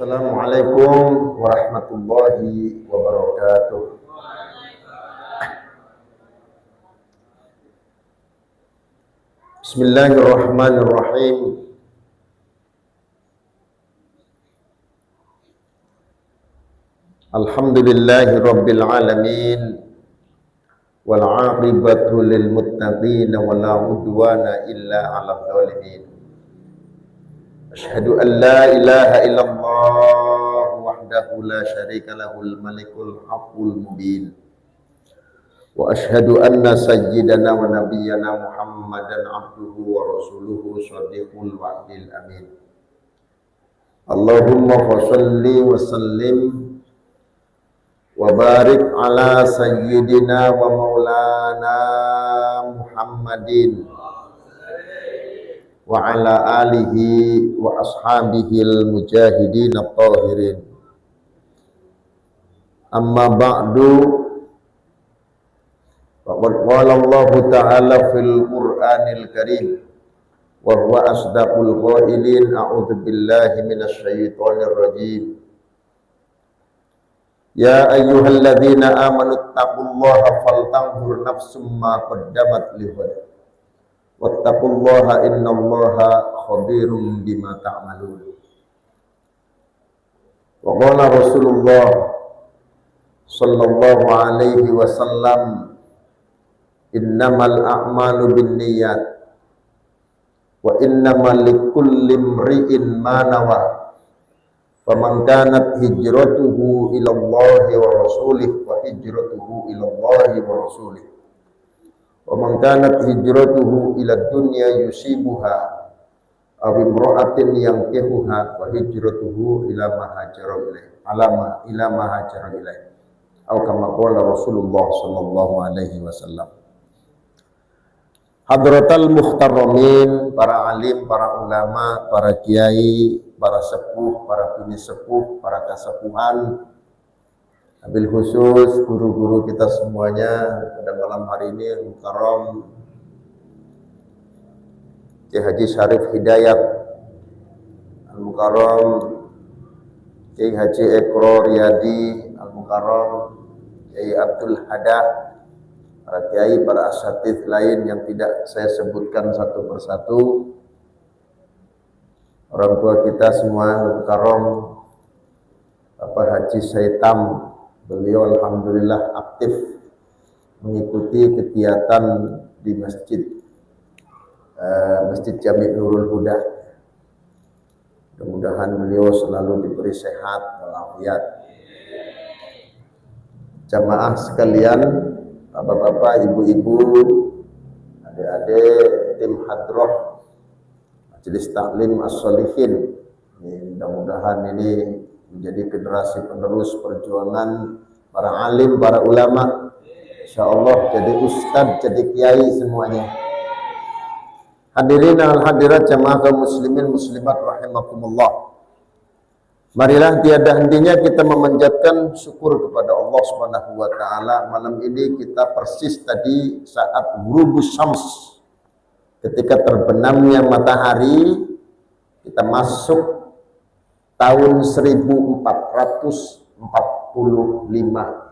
Assalamualaikum warahmatullahi wabarakatuh. Bismillahirrahmanirrahim. Alhamdulillahi rabbil alamin. Wal 'aqibatu lil muttaqin wa la udwana illa 'alal zalimin. Asyhadu an la ilaha illallah wahdahu la syarika lahul malikul haqqul mubin. Wa asyhadu anna sayyidana wa nabiyyana Muhammadan abduhu wa rasuluhu shadiqul wa'dil amin. Allahumma shalli wa sallim wa barik ala sayyidina wa maulana Muhammadin wa ala alihi wa ashabihil mujahidin at-tahirin. Amma ba'du, faqad qala Allah ta'ala fil Qur'anil Karim wa huwa asdaqul qailin, a'udzu billahi minasy syaithanir rajim. Ya ayyuhalladzina amanu taqullaha faltanzur nafsum ma qaddamat lighad wattaqullaha innallaha khabirum bima ta'malun. Wa qala Rasulullah sallallahu alaihi wasallam, innamal a'malu binniyat wa innamal likulli imri'in ma nawa. Faman kanat hijratuhu ila Allahi wa rasulih wa hijratuhu ila Allahi wa rasulih. Wa man kanat hijratuhu ila dunya yusibuha aw imra'atin yankihuha wa hijratuhu ila ma hajara ilaih. Ila ma hajara ilaih. Atau kama qala Rasulullah sallallahu alaihi wasallam. Hadratal muhtaramin, para alim, para ulama, para kiai, para sepuh, para bini sepuh, para kasepuhan, wabil khusus guru-guru kita semuanya pada malam hari ini, Al-Mukarram Kiai Haji Syarif Hidayat, Al-Mukarram Kiai Haji Ekro Riyadi, Al-Mukarram Kiai Abdul Hada, para kiai, para asatidz lain yang tidak saya sebutkan satu persatu, orang tua kita semua, Al-Mukarram Bapak Haji Saitam, beliau alhamdulillah aktif mengikuti kegiatan di Masjid Jami' Nurul Huda. Mudah-mudahan beliau selalu diberi sehat walafiat. Jamaah sekalian, bapak-bapak, ibu-ibu, adik-adik, tim hadroh Majelis Taklim As-Sholihin, mudah-mudahan ini menjadi generasi penerus perjuangan para alim, para ulama, insyaallah jadi ustadz, jadi kiai semuanya. Hadirin al hadirat jamaah kaum muslimin muslimat rahimakumullah. Marilah tiada hentinya kita memanjatkan syukur kepada Allah Subhanahu wa taala. Malam ini kita persis tadi saat ghurubus syams, ketika terbenamnya matahari, kita masuk tahun 1445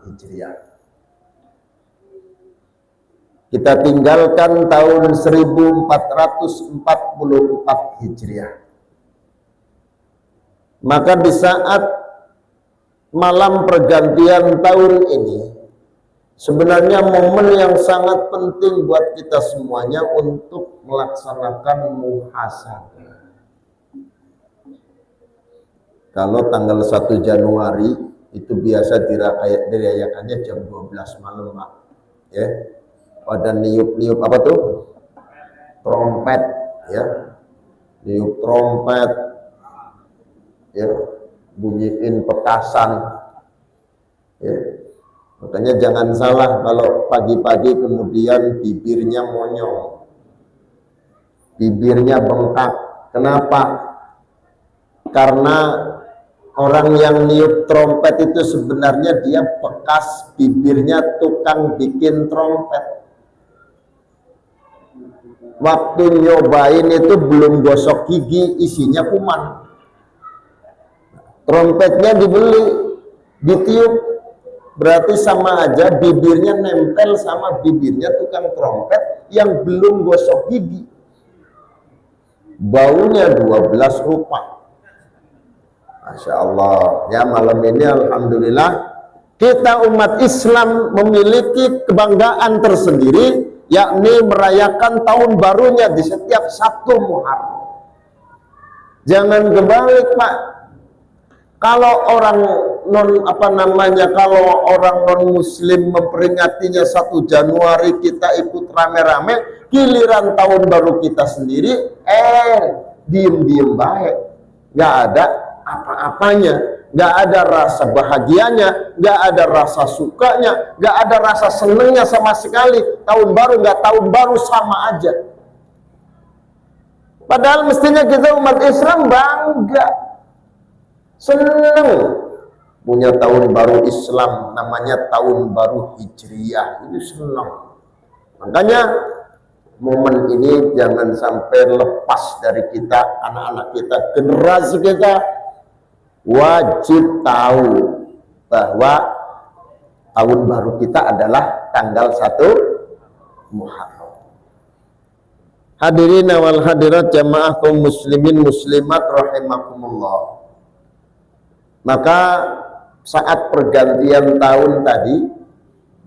Hijriah. Kita tinggalkan tahun 1444 Hijriah. Maka di saat malam pergantian tahun ini, sebenarnya momen yang sangat penting buat kita semuanya untuk melaksanakan muhasabah. Kalau tanggal 1 Januari itu biasa dirayakannya jam 12 malam, Pak. Ya. Pada niup-niup apa tuh? Trompet, ya. Niup trompet, ya, bunyiin petasan, ya. Makanya jangan salah kalau pagi-pagi kemudian bibirnya monyong, bibirnya bengkak. Kenapa? Karena orang yang niup trompet itu sebenarnya dia bekas bibirnya tukang bikin trompet. Waktu nyobain itu belum gosok gigi, isinya kuman. trompetnya dibeli, ditiup, berarti sama aja bibirnya nempel sama bibirnya tukang trompet yang belum gosok gigi. Baunya 12 rupa. Masya Allah. Ya, malam ini alhamdulillah kita umat Islam memiliki kebanggaan tersendiri, yakni merayakan tahun barunya di setiap 1 Muharram. Jangan kebalik, Pak. Kalau orang kalau orang non muslim memperingatinya 1 Januari, kita ikut rame-rame, giliran tahun baru kita sendiri diem-diem baik, nggak ada apa-apanya, nggak ada rasa bahagianya, nggak ada rasa sukanya, nggak ada rasa senengnya sama sekali. Tahun baru nggak tahun baru sama aja. Padahal mestinya kita umat Islam bangga, seneng punya tahun baru Islam, namanya tahun baru Hijriyah, itu senang. Makanya momen ini jangan sampai lepas dari kita, anak-anak kita, generasi kita wajib tahu bahwa tahun baru kita adalah tanggal 1 Muharram. Hadirin wal hadirat jamaah kaum muslimin muslimat rahimakumullah. Maka saat pergantian tahun tadi,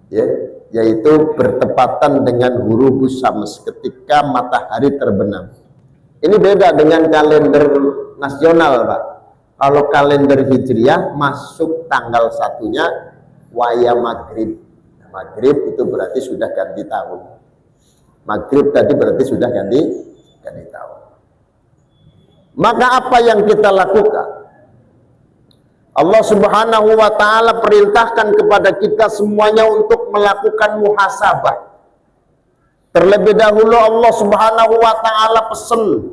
ya, yaitu bertepatan dengan hurufus syams, ketika matahari terbenam. Ini beda dengan kalender nasional, Pak. Kalau kalender Hijriyah masuk tanggal 1-nya waya maghrib. Maghrib itu berarti sudah ganti tahun. Maghrib tadi berarti sudah ganti tahun. Maka apa yang kita lakukan? Allah Subhanahu wa ta'ala perintahkan kepada kita semuanya untuk melakukan muhasabah. Terlebih dahulu Allah Subhanahu wa ta'ala pesan,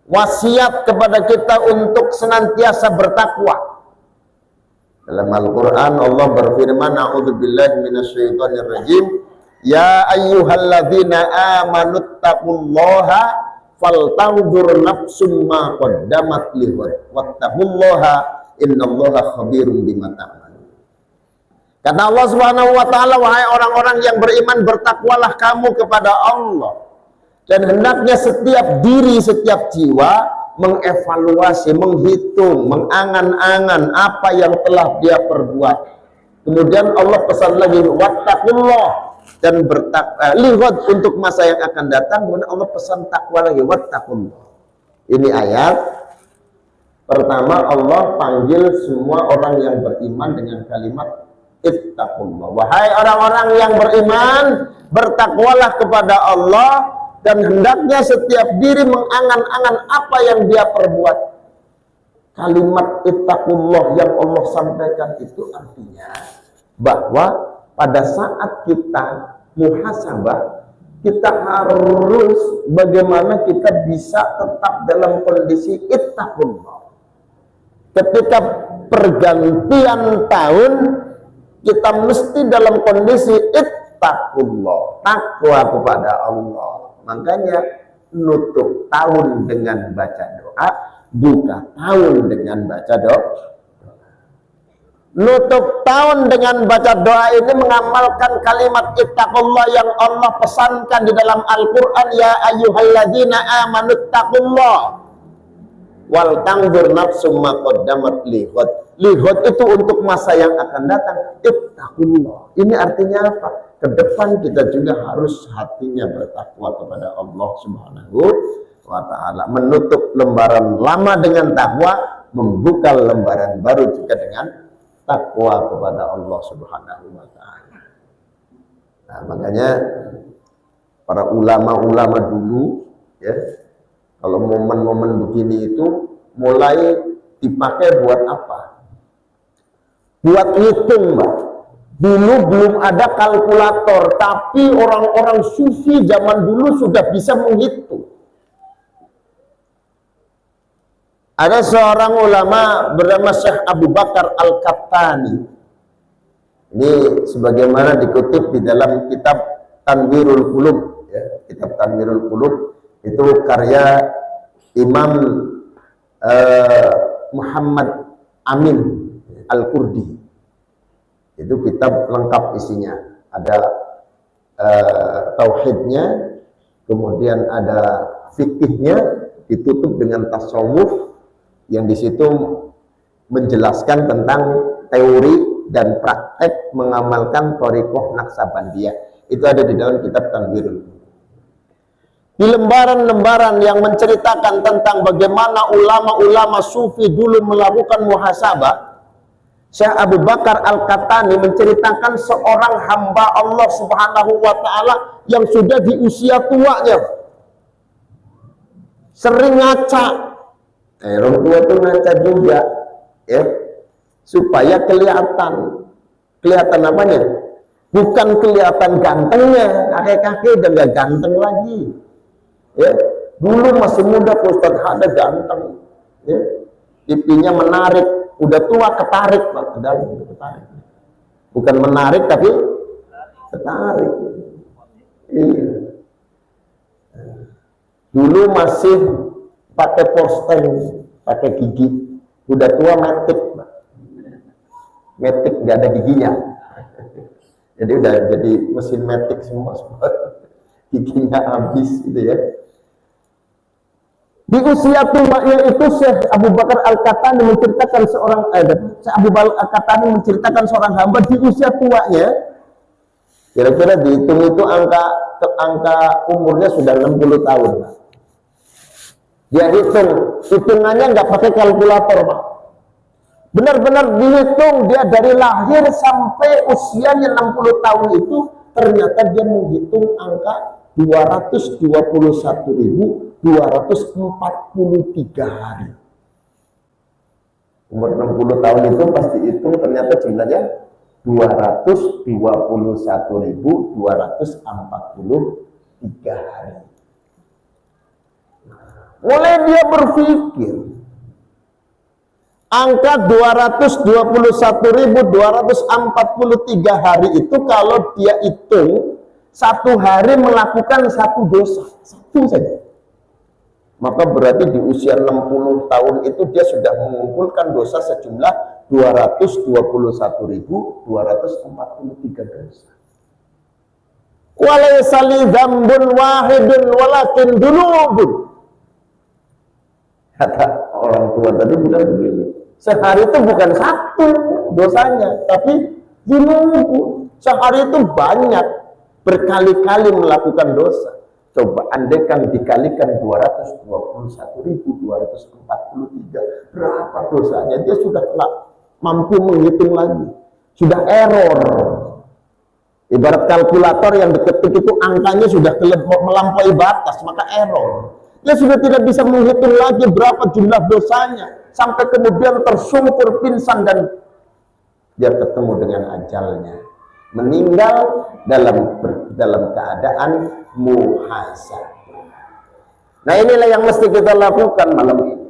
wasiat kepada kita untuk senantiasa bertakwa. Dalam Al-Quran Allah berfirman, a'udzubillahi minasyaitonir rajim, ya ayyuhalladzina amanuttaqullaha faltanzur nafsum ma qaddamat lighad wattaqullaha innallaha khabirum bima ta'malun. Kata Allah Subhanahu wa taala, wahai orang-orang yang beriman, bertakwalah kamu kepada Allah, dan hendaknya setiap diri, setiap jiwa mengevaluasi, menghitung, mengangan-angan apa yang telah dia perbuat. Kemudian Allah pesan lagi, wattaqullah, dan lihat untuk masa yang akan datang. Kemudian Allah pesan takwa lagi, wattaqullah. Ini ayat pertama, Allah panggil semua orang yang beriman dengan kalimat ittaqullah. Wahai orang-orang yang beriman, bertakwalah kepada Allah, dan hendaknya setiap diri mengangan-angan apa yang dia perbuat. Kalimat ittaqullah yang Allah sampaikan itu artinya bahwa pada saat kita muhasabah, kita harus bagaimana kita bisa tetap dalam kondisi ittaqullah. Ketika pergantian tahun, kita mesti dalam kondisi ittaqullah, takwa kepada Allah. Makanya nutup tahun dengan baca doa, buka tahun dengan baca doa. Nutup tahun dengan baca doa ini mengamalkan kalimat ittaqullah yang Allah pesankan di dalam Al-Quran, ya ayyuhalladzina amanuttaqullah wal tanzur nafsum ma qaddamat lighad. Lighad itu untuk masa yang akan datang. Ittaqullah. Ini artinya apa? Ke depan kita juga harus hatinya bertakwa kepada Allah Subhanahu wa ta'ala. Menutup lembaran lama dengan takwa, membuka lembaran baru juga dengan takwa kepada Allah Subhanahu wa ta'ala. Nah, makanya para ulama-ulama dulu, ya, kalau momen-momen begini itu mulai dipakai buat apa? Buat ngitung, Mbak. Dulu belum ada kalkulator, tapi orang-orang sufi zaman dulu sudah bisa menghitung. Ada seorang ulama bernama Syekh Abu Bakar Al-Kattani. Ini sebagaimana dikutip di dalam kitab Tanwirul Qulub, ya, kitab Tanwirul Qulub itu karya Imam Muhammad Amin Al-Qurdi. Itu kitab lengkap isinya. Ada tauhidnya, kemudian ada fikihnya, ditutup dengan tasawuf yang di situ menjelaskan tentang teori dan praktek mengamalkan thariqah Naqsabandiyah. Itu ada di dalam kitab Tanwirul. Di lembaran-lembaran yang menceritakan tentang bagaimana ulama-ulama sufi dulu melakukan muhasabah, Syekh Abu Bakar Al-Qahtani menceritakan seorang hamba Allah Subhanahu wa taala yang sudah di usia tuanya sering ngaca. Orang tua itu ngaca juga, ya, supaya kelihatan apanya? Bukan kelihatan gantengnya, kakek-kakek udah gak ganteng lagi. Ya, dulu masih muda Ustaz ada ganteng, ya, pipinya menarik, udah tua ketarik, Pak. Ketarik. Bukan menarik tapi ketarik. Iya. Dulu masih pakai porsten, pakai gigi, udah tua metik, Pak. Metik nggak ada giginya, jadi udah jadi mesin metik semua. Giginya habis gitu ya. Di usia tuanya itu Syekh Abu Bakar Al-Qahtani menceritakan Syekh Abu Bakar Al-Qahtani menceritakan seorang hamba di usia tuanya, kira-kira dihitung itu angka umurnya sudah 60 tahun. Dia hitungannya nggak pakai kalkulator, Pak. Benar-benar dihitung dia dari lahir sampai usianya 60 tahun itu, ternyata dia menghitung angka 221.243 hari. Umur 60 tahun itu pasti hitung, ternyata jumlahnya 221.243 hari. Mulai dia berpikir, angka 221.243 hari itu kalau dia hitung, satu hari melakukan satu dosa, satu saja. Maka berarti di usia 60 tahun itu dia sudah mengumpulkan dosa sejumlah 221.243 dosa. Walaysa li dzambun wahidun walakin dzunubun. Kata orang tua tadi bilang begini, sehari itu bukan satu dosanya, tapi dzunubun. Sehari itu banyak, berkali-kali melakukan dosa. Coba andaikan dikalikan 221.243, berapa dosanya? Dia sudah tidak mampu menghitung lagi, sudah error. Ibarat kalkulator yang diketik itu angkanya sudah melampaui batas, maka error. Dia sudah tidak bisa menghitung lagi berapa jumlah dosanya, sampai kemudian tersungkur pingsan dan dia ketemu dengan ajalnya, meninggal dalam keadaan muhasabah. Nah, inilah yang mesti kita lakukan malam ini.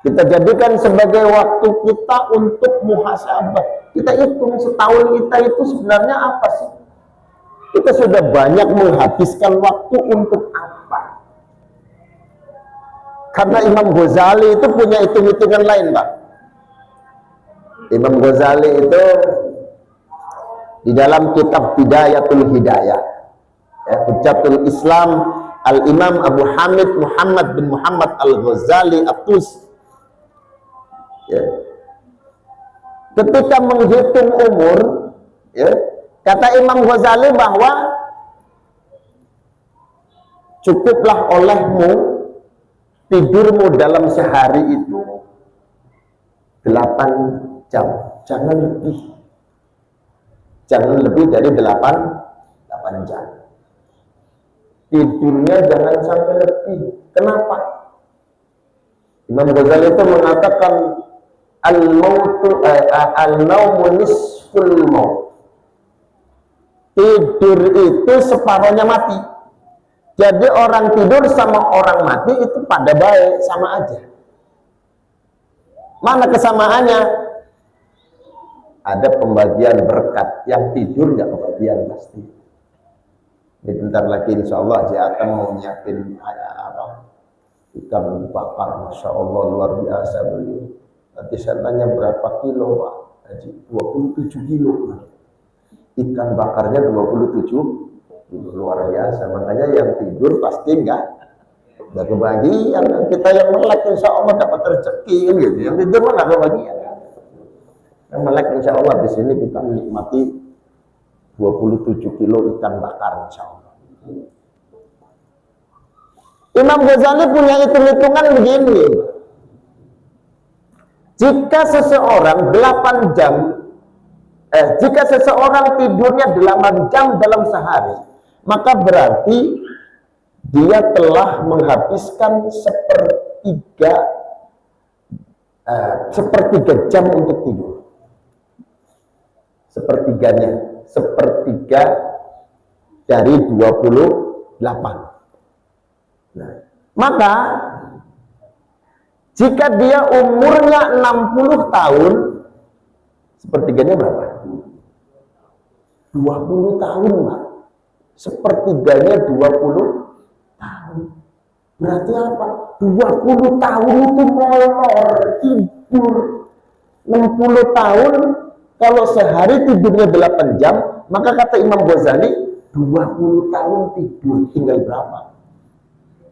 Kita jadikan sebagai waktu kita untuk muhasabah. Kita hitung setahun kita itu sebenarnya apa sih? Kita sudah banyak menghabiskan waktu untuk apa? Karena Imam Ghazali itu punya hitung-hitungan lain, Pak. Imam Ghazali itu di dalam kitab Bidayatul Hidayah, Hujjatul Islam, Al-Imam Abu Hamid Muhammad bin Muhammad Al-Ghazali At-Tusi, ya, ketika menghitung umur, ya, kata Imam Ghazali bahwa cukuplah olehmu tidurmu dalam sehari itu 8 jam, jangan lebih. Jangan lebih dari 8 jam. Tidurnya jangan sampai lebih. Kenapa? Imam Ghazali itu mengatakan al-naumu nisful maut. Tidur itu separuhnya mati. Jadi orang tidur sama orang mati itu pada baik, sama aja. Mana kesamaannya? Ada pembagian berkat, yang tidur nggak kebagian pasti. Jadi bentar lagi insya Allah Haji Atam mau nyiapin ikan bakar, Masya Allah luar biasa beliau. Nanti saya tanya berapa kilo Pak Haji? 27 kilo. Ikan bakarnya 27 kilo, luar biasa. Makanya yang tidur pasti enggak kebagian. Kita yang melek insya Allah dapat rezeki gitu. Yang tidur mah enggak kebagian. Yang melek insya Allah di sini kita menikmati 27 kilo ikan bakar insya Allah. Imam Ghazali punya hitung-hitungan begini. Jika seseorang 8 jam jika seseorang tidurnya 8 jam dalam sehari, maka berarti dia telah menghabiskan sepertiga jam untuk tidur. Sepertiga dari 28. Nah, maka jika dia umurnya 60 tahun, sepertiganya berapa? 20 tahun, Pak. Sepertiganya 20 tahun. Berarti apa? 20 tahun itu molor, tidur. 60 tahun, kalau sehari tidurnya 8 jam, maka kata Imam Ghazali, 20 tahun tidur, tinggal berapa?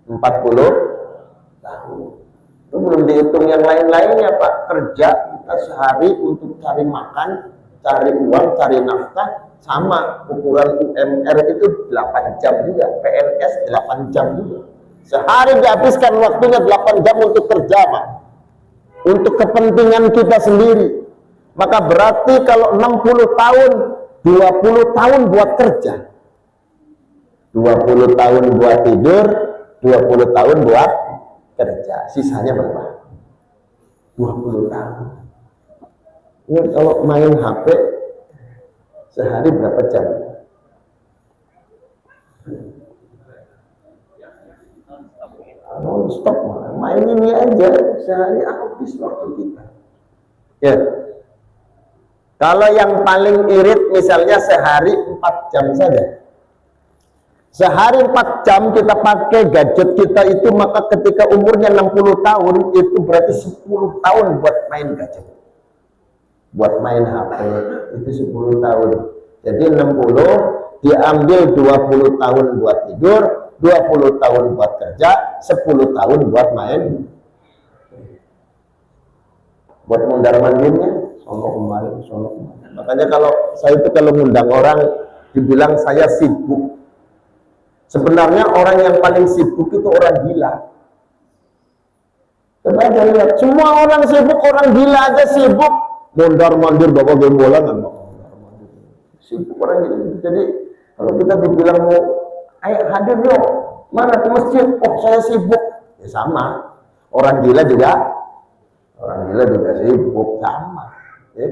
40 tahun. Itu belum dihitung yang lain-lainnya, Pak. Kerja kita sehari untuk cari makan, cari uang, cari nafkah, sama ukuran UMR itu 8 jam juga, PNS 8 jam juga. Sehari dihabiskan waktunya 8 jam untuk kerja, Pak. Untuk kepentingan kita sendiri. Maka berarti kalau 60 tahun, 20 tahun buat kerja. 20 tahun buat tidur, 20 tahun buat kerja. Sisanya berapa? 20 tahun. Ini kalau main HP sehari berapa jam? Non-stop, main ini aja sehari habis waktu kita. Ya. Kalau yang paling irit misalnya sehari 4 jam saja. Sehari 4 jam kita pakai gadget kita itu, maka ketika umurnya 60 tahun itu berarti 10 tahun buat main gadget. Buat main HP itu 10 tahun. Jadi 60 diambil 20 tahun buat tidur, 20 tahun buat kerja, 10 tahun buat main. Buat mundar-mandirnya, sono kemarin. Makanya kalau saya itu kalau ngundang orang dibilang saya sibuk. Sebenarnya orang yang paling sibuk itu orang gila. Coba aja lihat, semua orang sibuk, orang gila aja sibuk. Mondar-mandir bawa gembolan kan, sibuk orang gila. Jadi kalau kita dibilang mau, ayo hadir yuk, mana ke masjid? Oh saya sibuk. Ya sama. Orang gila juga sibuk sama. Ya.